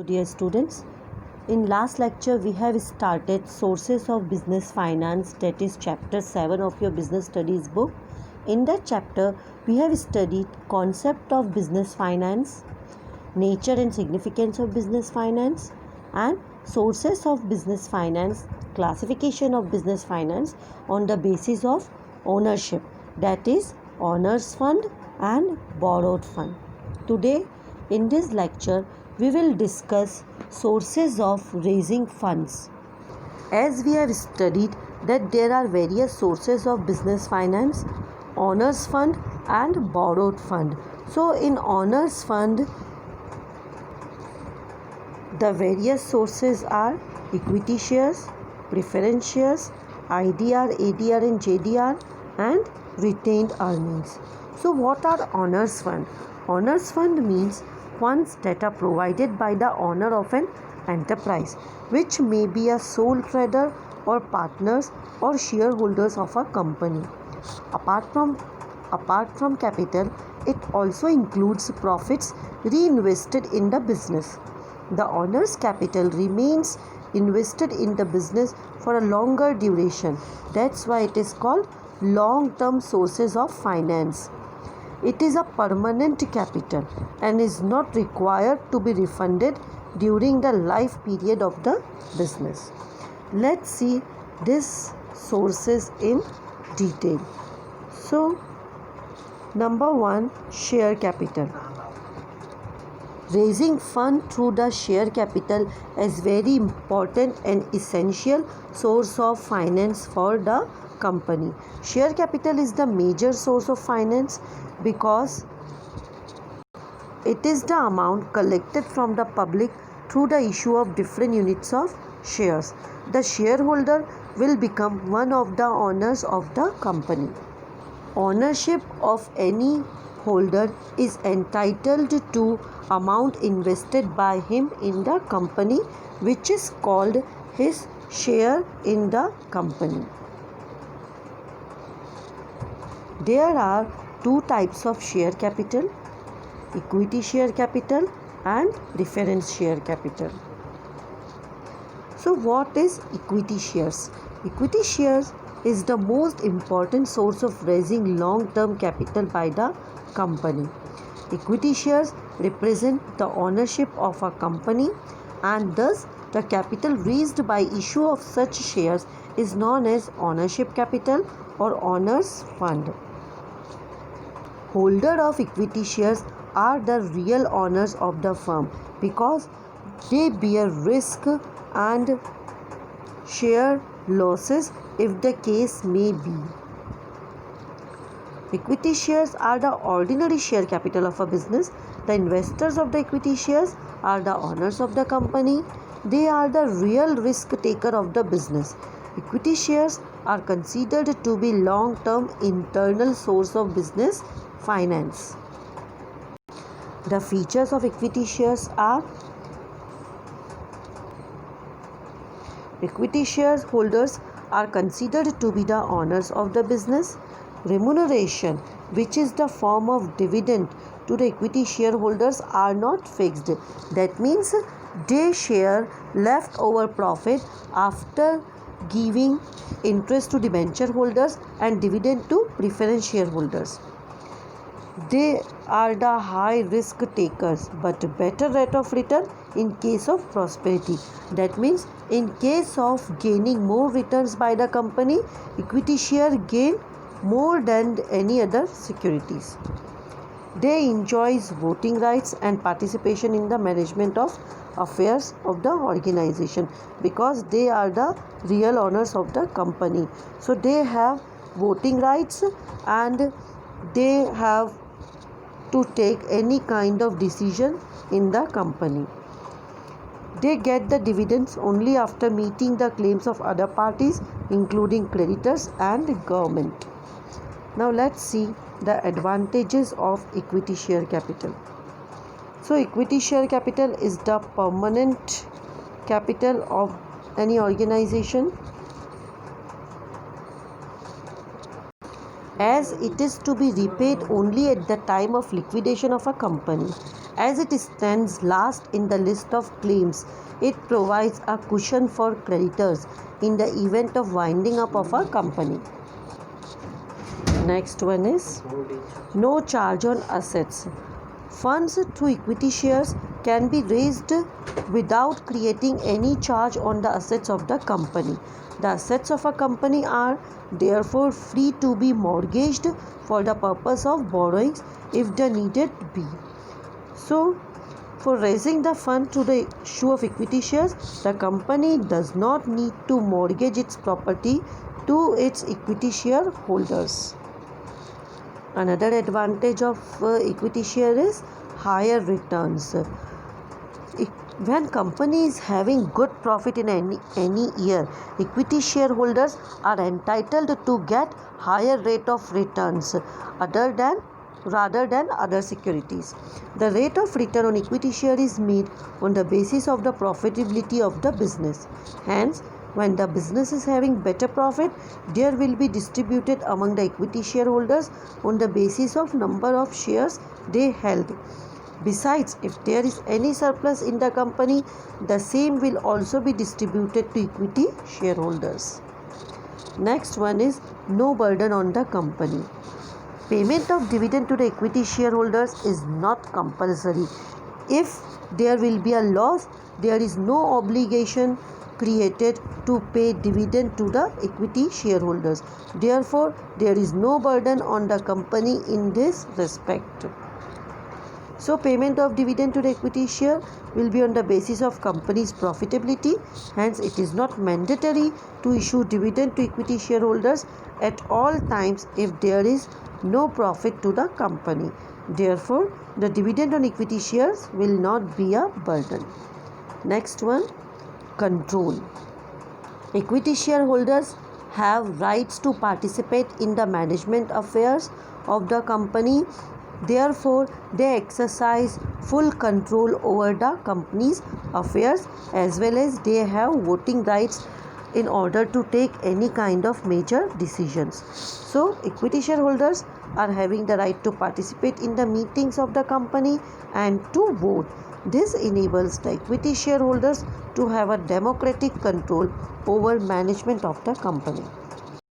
Dear students, in last lecture we have started sources of business finance, that is chapter 7 of your business studies book. In that chapter we have studied concept of business finance, nature and significance of business finance, and sources of business finance, classification of business finance on the basis of ownership, that is owners fund and borrowed fund. Today in this lecture we will discuss sources of raising funds. As we have studied that there are various sources of business finance, owners fund and borrowed fund. So in owners fund the various sources are equity shares, preference shares, IDR, ADR and JDR, and retained earnings. So what are owners fund? Owners fund means funds that are provided by the owner of an enterprise, which may be a sole trader or partners or shareholders of a company. Apart from capital, it also includes profits reinvested in the business. The owner's capital remains invested in the business for a longer duration. That's why it is called long-term sources of finance. It is a permanent capital and is not required to be refunded during the life period of the business. Let's see these sources in detail. So, number 1, share capital. Raising fund through the share capital is very important and essential source of finance for the company. Share capital is the major source of finance because it is the amount collected from the public through the issue of different units of shares. The shareholder will become one of the owners of the company. Ownership of any holder is entitled to amount invested by him in the company, which is called his share in the company. There are two types of share capital: equity share capital and preference share capital. So what is equity shares? Equity shares is the most important source of raising long-term capital by the company. Equity shares represent the ownership of a company, and thus the capital raised by issue of such shares is known as ownership capital or owners fund. Holder of equity shares are the real owners of the firm because they bear risk and share losses if the case may be. Equity shares are the ordinary share capital of a business. The investors of the equity shares are the owners of the company. They are the real risk taker of the business. Equity shares are considered to be long-term internal source of business finance. The features of equity shares are: equity shares holders are considered to be the owners of the business. Remuneration, which is the form of dividend to the equity shareholders, are not fixed. That means they share leftover profit after giving interest to debenture holders and dividend to preference shareholders. They are the high risk takers but better rate of return in case of prosperity. That means in case of gaining more returns by the company, equity share gain more than any other securities. They enjoys voting rights and participation in the management of affairs of the organization because they are the real owners of the company. So they have voting rights and they have to take any kind of decision in the company. They get the dividends only after meeting the claims of other parties, including creditors and government. Now let's see the advantages of equity share capital. So equity share capital is the permanent capital of any organization, as it is to be repaid only at the time of liquidation of a company, As it stands last in the list of claims, it provides a cushion for creditors in the event of winding up of a company. Next one is no charge on assets. Funds through equity shares can be raised without creating any charge on the assets of the company. The assets of a company are therefore free to be mortgaged for the purpose of borrowings if the needed be. So, for raising the fund through the issue of equity shares, the company does not need to mortgage its property to its equity shareholders. Another advantage of equity share is higher returns. When company is having good profit in any year, equity shareholders are entitled to get higher rate of returns rather than other securities. The rate of return on equity share is made on the basis of the profitability of the business. Hence, when the business is having better profit, there will be distributed among the equity shareholders on the basis of number of shares they held. Besides, if there is any surplus in the company, the same will also be distributed to equity shareholders. Next one is no burden on the company. Payment of dividend to the equity shareholders is not compulsory. If there will be a loss, there is no obligation created to pay dividend to the equity shareholders. Therefore, there is no burden on the company in this respect. So, payment of dividend to the equity share will be on the basis of company's profitability. Hence, it is not mandatory to issue dividend to equity shareholders at all times if there is no profit to the company. Therefore, the dividend on equity shares will not be a burden. Next one, control. Equity shareholders have rights to participate in the management affairs of the company. Therefore, they exercise full control over the company's affairs as well as they have voting rights in order to take any kind of major decisions. So, equity shareholders are having the right to participate in the meetings of the company and to vote. This enables the equity shareholders to have a democratic control over management of the company.